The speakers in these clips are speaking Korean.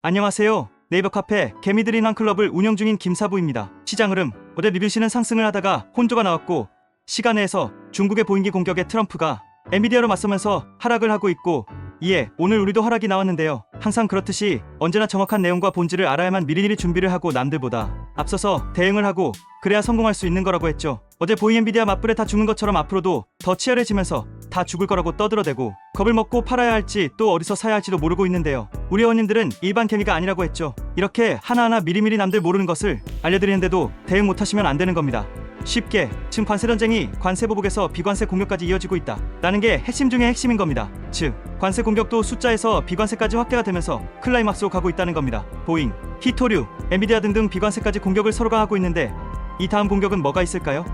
안녕하세요. 네이버 카페 개미들이 난 클럽을 운영 중인 김사부입니다. 시장 흐름. 어제 미분씨는 상승을 하다가 혼조가 나왔고 시간에서 중국의 보잉기 공격에 트럼프가 엔비디아로 맞서면서 하락을 하고 있고 이에 오늘 우리도 하락이 나왔는데요. 항상 그렇듯이 언제나 정확한 내용과 본질을 알아야만 미리미리 준비를 하고 남들보다 앞서서 대응을 하고 그래야 성공할 수 있는 거라고 했죠. 어제 보잉 엔비디아 맞불에 다 죽는 것처럼 앞으로도 더 치열해지면서 다 죽을 거라고 떠들어대고 겁을 먹고 팔아야 할지 또 어디서 사야 할지도 모르고 있는데요. 우리 회원님들은 일반 개미가 아니라고 했죠. 이렇게 하나하나 미리미리 남들 모르는 것을 알려드리는데도 대응 못하시면 안 되는 겁니다. 쉽게 지금 관세 전쟁이 관세 보복에서 비관세 공격까지 이어지고 있다 라는 게 핵심 중의 핵심인 겁니다. 즉 관세 공격도 숫자에서 비관세까지 확대가 되면서 클라이막스로 가고 있다는 겁니다. 보잉, 히토류, 엔비디아 등등 비관세까지 공격을 서로가 하고 있는데 이 다음 공격은 뭐가 있을까요?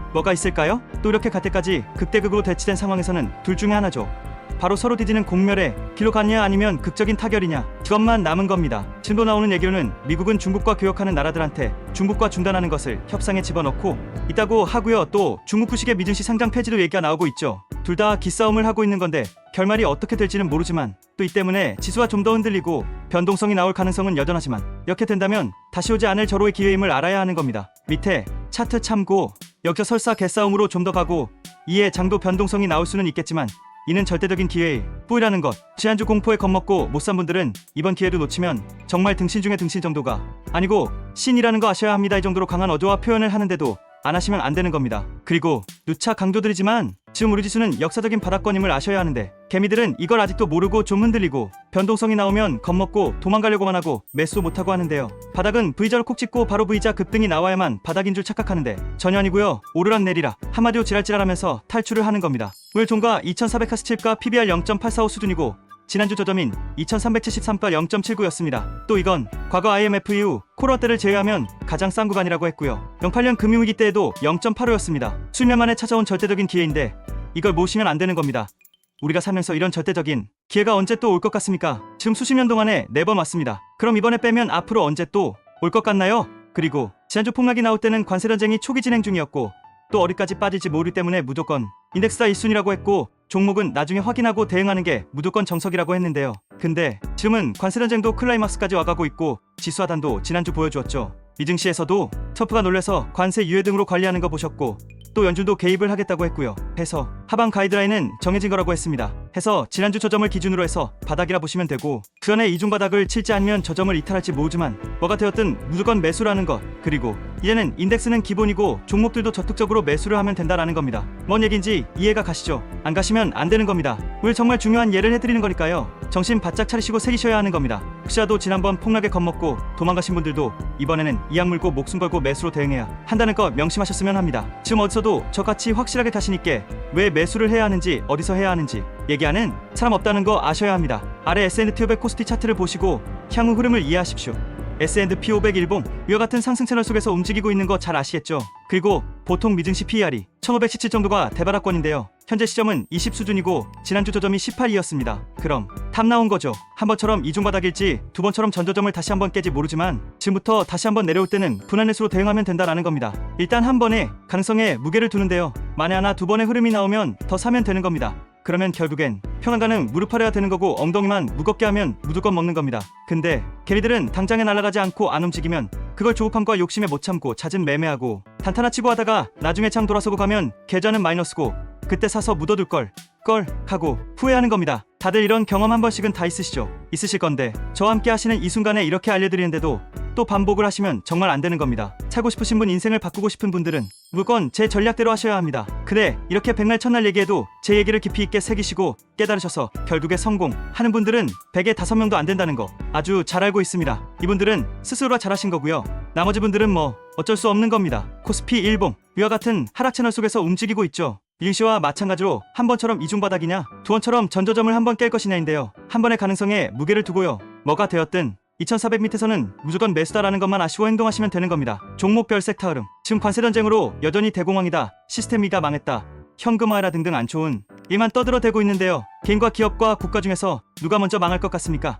또 이렇게 갈 때까지 극대극으로 대치된 상황에서는 둘 중에 하나죠. 바로 서로 뒤지는 공멸에 길로 가냐 아니면 극적인 타결이냐, 그것만 남은 겁니다. 지금도 나오는 얘기로는 미국은 중국과 교역하는 나라들한테 중국과 중단하는 것을 협상에 집어넣고 있다고 하고요. 또 중국 부식의 미증시 상장 폐지도 얘기가 나오고 있죠. 둘 다 기싸움을 하고 있는 건데 결말이 어떻게 될지는 모르지만 또 이 때문에 지수가 좀 더 흔들리고 변동성이 나올 가능성은 여전하지만 이렇게 된다면 다시 오지 않을 절호의 기회임을 알아야 하는 겁니다. 밑에 차트 참고 역시 설사 개싸움으로 좀 더 가고 이에 장도 변동성이 나올 수는 있겠지만 이는 절대적인 기회일 뿐이라는 것. 지난주 공포에 겁먹고 못 산 분들은 이번 기회도 놓치면 정말 등신 중에 등신 정도가 아니고 신이라는 거 아셔야 합니다. 이 정도로 강한 어조와 표현을 하는데도 안 하시면 안 되는 겁니다. 그리고 누차 강조드리지만 지금 우리 지수는 역사적인 바닥권임을 아셔야 하는데 개미들은 이걸 아직도 모르고 좀 흔들리고 변동성이 나오면 겁먹고 도망가려고만 하고 매수 못하고 하는데요. 바닥은 V자로 콕 찍고 바로 V자 급등이 나와야만 바닥인 줄 착각하는데 전혀 아니고요. 오르락 내리락 한마디로 지랄지랄하면서 탈출을 하는 겁니다. 오늘 종가 2400카스칩과 PBR 0.845 수준이고 지난주 저점인 2373바 0.79였습니다. 또 이건 과거 IMF 이후 코로나 때를 제외하면 가장 싼 구간이라고 했고요. 08년 금융위기 때에도 0.85였습니다. 수년 만에 찾아온 절대적인 기회인데 이걸 모시면 안 되는 겁니다. 우리가 살면서 이런 절대적인 기회가 언제 또 올 것 같습니까? 지금 수십 년 동안에 4번 왔습니다. 그럼 이번에 빼면 앞으로 언제 또 올 것 같나요? 그리고 지난주 폭락이 나올 때는 관세 전쟁이 초기 진행 중이었고 또 어디까지 빠질지 모르기 때문에 무조건 인덱스가 1순위라고 했고 종목은 나중에 확인하고 대응하는 게 무조건 정석이라고 했는데요. 근데 지금은 관세 전쟁도 클라이막스까지 와가고 있고 지수 하단도 지난주 보여주었죠. 미증시에서도 트럼프가 놀래서 관세 유예 등으로 관리하는 거 보셨고 또 연준도 개입을 하겠다고 했고요. 해서 하방 가이드라인은 정해진 거라고 했습니다. 해서 지난주 저점을 기준으로 해서 바닥이라 보시면 되고 그 전에 이중 바닥을 칠지 아니면 저점을 이탈할지 모르지만 뭐가 되었든 무조건 매수라는 것. 그리고 이제는 인덱스는 기본이고 종목들도 적극적으로 매수를 하면 된다라는 겁니다. 뭔 얘긴지 이해가 가시죠? 안 가시면 안 되는 겁니다. 오늘 정말 중요한 예를 해드리는 거니까요. 정신 바짝 차리시고 새기셔야 하는 겁니다. 혹시라도 지난번 폭락에 겁먹고 도망가신 분들도 이번에는 이악 물고 목숨 걸고 매수로 대응해야 한다는 거 명심하셨으면 합니다. 지금 어디서도 저같이 확실하게 자신있게 왜 매수를 해야 하는지 어디서 해야 하는지 얘기하는 사람 없다는 거 아셔야 합니다. 아래 S&P 500 코스피 차트를 보시고 향후 흐름을 이해하십시오. S&P 500 일봉 위와 같은 상승 채널 속에서 움직이고 있는 거 잘 아시겠죠? 그리고 보통 미증시 PER이 1517 정도가 대바닥권인데요. 현재 시점은 20 수준이고 지난주 저점이 18이었습니다. 그럼 탑 나온 거죠. 한 번처럼 이중바닥일지 두 번처럼 전저점을 다시 한번 깨지 모르지만 지금부터 다시 한번 내려올 때는 분할매수로 대응하면 된다라는 겁니다. 일단 한 번에 가능성에 무게를 두는데요. 만에 하나 두 번의 흐름이 나오면 더 사면 되는 겁니다. 그러면 결국엔 평안가는 무릎 아래야 되는 거고 엉덩이만 무겁게 하면 무조건 먹는 겁니다. 근데 개미들은 당장에 날아가지 않고 안 움직이면 그걸 조급함과 욕심에 못 참고 잦은 매매하고 단타나 치고 하다가 나중에 창 돌아서고 가면 계좌는 마이너스고 그때 사서 묻어둘 걸 하고 후회하는 겁니다. 다들 이런 경험 한 번씩은 다 있으실 건데 저와 함께 하시는 이 순간에 이렇게 알려드리는데도 또 반복을 하시면 정말 안 되는 겁니다. 살고 싶으신 분, 인생을 바꾸고 싶은 분들은 무조건 제 전략대로 하셔야 합니다. 근데 이렇게 백날 첫날 얘기해도 제 얘기를 깊이 있게 새기시고 깨달으셔서 결국에 성공하는 분들은 100에 5명도 안 된다는 거 아주 잘 알고 있습니다. 이분들은 스스로가 잘하신 거고요. 나머지 분들은 뭐 어쩔 수 없는 겁니다. 코스피 일봉 위와 같은 하락 채널 속에서 움직이고 있죠. 미증시와 마찬가지로 한 번처럼 이중바닥이냐 두 번처럼 전저점을 한 번 깰 것이냐인데요. 한 번의 가능성에 무게를 두고요. 뭐가 되었든 2400 밑에서는 무조건 매수다라는 것만 아시고 행동하시면 되는 겁니다. 종목별 섹터 흐름. 지금 관세 전쟁으로 여전히 대공황이다. 시스템 위기가 망했다. 현금화해라 등등 안 좋은 일만 떠들어대고 있는데요. 개인과 기업과 국가 중에서 누가 먼저 망할 것 같습니까?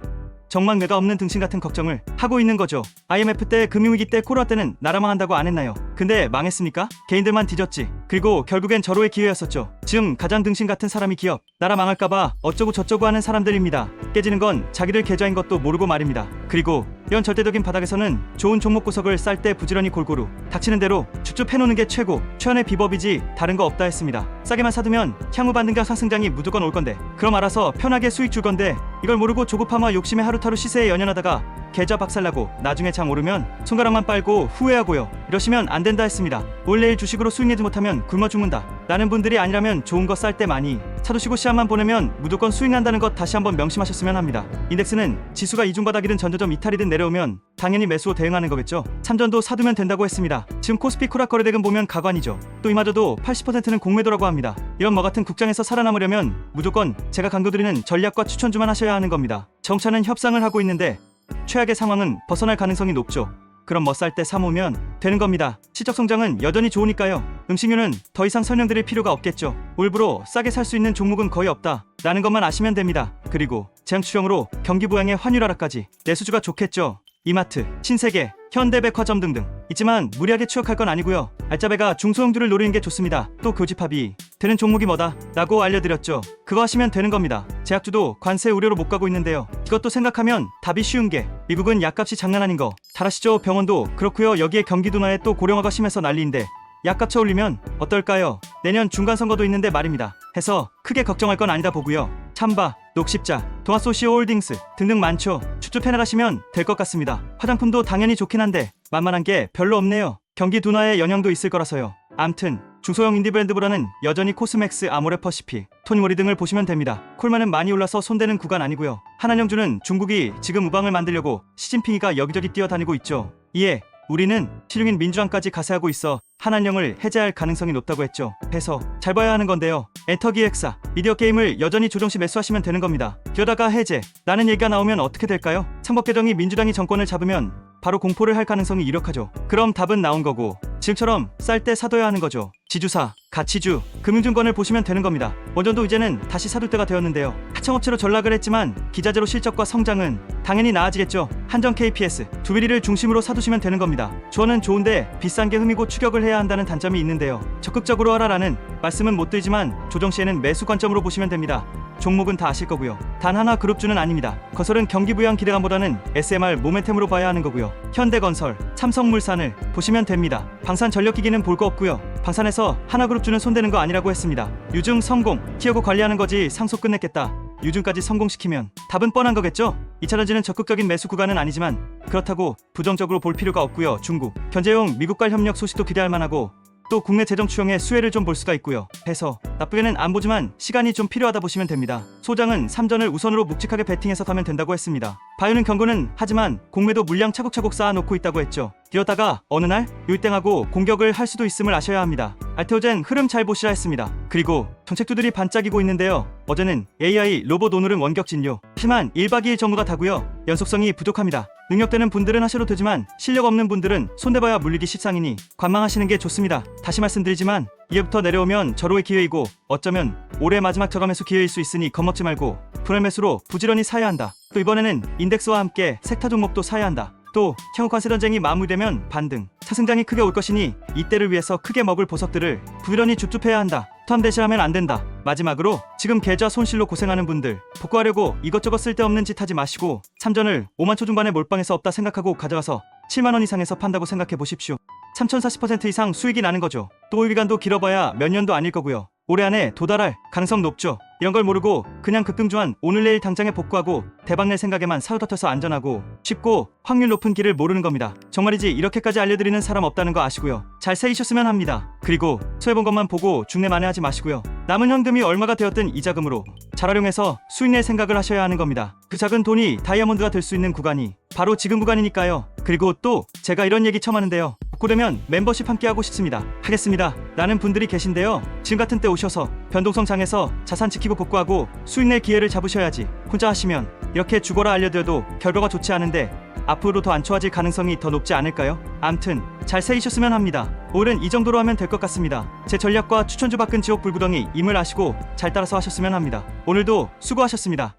정말 뇌가 없는 등신 같은 걱정을 하고 있는 거죠. IMF 때 금융위기 때 코로나 때는 나라 망한다고 안 했나요? 근데 망했습니까? 개인들만 뒤졌지. 그리고 결국엔 절호의 기회였었죠. 지금 가장 등신 같은 사람이 기업, 나라 망할까봐 어쩌고 저쩌고 하는 사람들입니다. 깨지는 건 자기들 계좌인 것도 모르고 말입니다. 그리고 이런 절대적인 바닥에서는 좋은 종목 구석을 쌀 때 부지런히 골고루 닥치는 대로 쭉쭉 해놓는 게 최고, 최연의 비법이지 다른 거 없다 했습니다. 싸게만 사두면 향후 반등과 상승장이 무조건 올 건데, 그럼 알아서 편하게 수익 줄 건데, 이걸 모르고 조급함과 욕심에 하루타루 시세에 연연하다가 계좌 박살나고 나중에 장 오르면 손가락만 빨고 후회하고요. 이러시면 안 된다 했습니다. 올 내일 주식으로 수익 내지 못하면 굶어 죽는다 라는 분들이 아니라면 좋은 거 쌀 때 많이 사두시고 시합만 보내면 무조건 수익 난다는 것 다시 한번 명심하셨으면 합니다. 인덱스는 지수가 이중바닥이든 전저점 이탈이든 내려오면 당연히 매수로 대응하는 거겠죠. 참전도 사두면 된다고 했습니다. 지금 코스피 코락 거래대금 보면 가관이죠. 또 이마저도 80%는 공매도라고 합니다. 이런 뭐 같은 국장에서 살아남으려면 무조건 제가 강조드리는 전략과 추천주만 하셔야 하는 겁니다. 정차는 협상을 하고 있는데 최악의 상황은 벗어날 가능성이 높죠. 그럼 뭐 쌀 때 사모으면 되는 겁니다. 실적 성장은 여전히 좋으니까요. 음식료는 더 이상 설명드릴 필요가 없겠죠. 올브로 싸게 살 수 있는 종목은 거의 없다 라는 것만 아시면 됩니다. 그리고 재앙추령으로 경기 부양의 환율 하락까지 내수주가 좋겠죠. 이마트, 신세계, 현대백화점 등등 있지만 무리하게 추격할 건 아니고요. 알짜배가 중소형주를 노리는 게 좋습니다. 또 교집합이 되는 종목이 뭐다 라고 알려드렸죠. 그거 하시면 되는 겁니다. 제약주도 관세 우려로 못 가고 있는데요. 이것도 생각하면 답이 쉬운 게 미국은 약값이 장난 아닌 거 잘 아시죠? 병원도 그렇고요. 여기에 경기 둔화에 또 고령화가 심해서 난리인데 약값 쳐올리면 어떨까요? 내년 중간선거도 있는데 말입니다. 해서 크게 걱정할 건 아니다 보고요. 참바, 녹십자, 동아소시오홀딩스 등등 많죠. 쭉쭉 해나가시면 될 것 같습니다. 화장품도 당연히 좋긴 한데 만만한 게 별로 없네요. 경기 둔화의 영향도 있을 거라서요. 암튼 중소형 인디 브랜드보다는 여전히 코스맥스, 아모레퍼시픽, 토니모리 등을 보시면 됩니다. 콜만은 많이 올라서 손대는 구간 아니고요. 한한영주는 중국이 지금 우방을 만들려고 시진핑이가 여기저기 뛰어다니고 있죠. 이에 우리는 실용인 민주당까지 가세하고 있어 한한령을 해제할 가능성이 높다고 했죠. 해서 잘 봐야 하는 건데요. 엔터기획사, 미디어 게임을 여전히 조정시 매수하시면 되는 겁니다. 이러다가 해제 라는 얘기가 나오면 어떻게 될까요? 창법 개정이 민주당이 정권을 잡으면 바로 공포를 할 가능성이 유력하죠. 그럼 답은 나온 거고 지금처럼 쌀 때 사둬야 하는 거죠. 지주사, 가치주, 금융증권을 보시면 되는 겁니다. 원전도 이제는 다시 사둘 때가 되었는데요. 하청업체로 전락을 했지만 기자재로 실적과 성장은 당연히 나아지겠죠. 한정 KPS, 두비리를 중심으로 사두시면 되는 겁니다. 조언은 좋은데 비싼 게 흠이고 추격을 해야 한다는 단점이 있는데요. 적극적으로 하라라는 말씀은 못 드리지만 조정 시에는 매수 관점으로 보시면 됩니다. 종목은 다 아실 거고요. 단 하나 그룹주는 아닙니다. 건설은 경기 부양 기대감보다는 SMR 모멘텀으로 봐야 하는 거고요. 현대건설, 삼성물산을 보시면 됩니다. 방산전력기기는 볼 거 없고요. 방산에서 하나그룹주는 손대는 거 아니라고 했습니다. 유증 성공, 키우고 관리하는 거지 상속 끝냈겠다. 유증까지 성공시키면 답은 뻔한 거겠죠? 2차전지는 적극적인 매수 구간은 아니지만 그렇다고 부정적으로 볼 필요가 없고요. 중국, 견제용 미국과 협력 소식도 기대할 만하고 또 국내 재정 추형의 수혜를 좀 볼 수가 있고요. 해서 나쁘게는 안 보지만 시간이 좀 필요하다 보시면 됩니다. 소장은 3전을 우선으로 묵직하게 배팅해서 가면 된다고 했습니다. 바이오는 경고는 하지만 공매도 물량 차곡차곡 쌓아놓고 있다고 했죠. 이러다가 어느 날 율땡하고 공격을 할 수도 있음을 아셔야 합니다. 알테오젠 흐름 잘 보시라 했습니다. 그리고 정책주들이 반짝이고 있는데요. 어제는 AI, 로봇, 오늘은 원격 진료. 하지만 1박 2일 정도가 다고요. 연속성이 부족합니다. 능력되는 분들은 하셔도 되지만 실력 없는 분들은 손대봐야 물리기 십상이니 관망하시는 게 좋습니다. 다시 말씀드리지만 이해부터 내려오면 절호의 기회이고 어쩌면 올해 마지막 저감매수 기회일 수 있으니 겁먹지 말고 분할매수로 부지런히 사야 한다. 또 이번에는 인덱스와 함께 섹터 종목도 사야 한다. 또 향후 관세 전쟁이 마무리되면 반등, 차승장이 크게 올 것이니 이때를 위해서 크게 먹을 보석들을 부지런히 줍줍해야 한다. 텀대실하면 안 된다. 마지막으로 지금 계좌 손실로 고생하는 분들 복구하려고 이것저것 쓸데없는 짓 하지 마시고 참전을 5만 초중반에 몰빵해서 없다 생각하고 가져가서 7만원 이상에서 판다고 생각해 보십시오. 3040% 이상 수익이 나는 거죠. 또 기간도 길어봐야 몇 년도 아닐 거고요. 올해 안에 도달할 가능성 높죠. 이런 걸 모르고 그냥 급등주한 오늘 내일 당장에 복구하고 대박낼 생각에만 사로잡혀서 안전하고 쉽고 확률 높은 길을 모르는 겁니다. 정말이지 이렇게까지 알려드리는 사람 없다는 거 아시고요. 잘 세이셨으면 합니다. 그리고 소해본 것만 보고 중내 만회하지 마시고요. 남은 현금이 얼마가 되었든 이 자금으로 잘 활용해서 수익 낼 생각을 하셔야 하는 겁니다. 그 작은 돈이 다이아몬드가 될 수 있는 구간이 바로 지금 구간이니까요. 그리고 또 제가 이런 얘기 처음 하는데요. 복구되면 멤버십 함께 하고 싶습니다. 하겠습니다. 라는 분들이 계신데요. 지금 같은 때 오셔서 변동성 장에서 자산 지키고 복구하고 수익 낼 기회를 잡으셔야지. 혼자 하시면 이렇게 죽어라 알려드려도 결과가 좋지 않은데 앞으로 더 안 좋아질 가능성이 더 높지 않을까요? 암튼 잘 세이셨으면 합니다. 오늘은 이 정도로 하면 될 것 같습니다. 제 전략과 추천주 밖은 지옥 불구덩이 임을 아시고 잘 따라서 하셨으면 합니다. 오늘도 수고하셨습니다.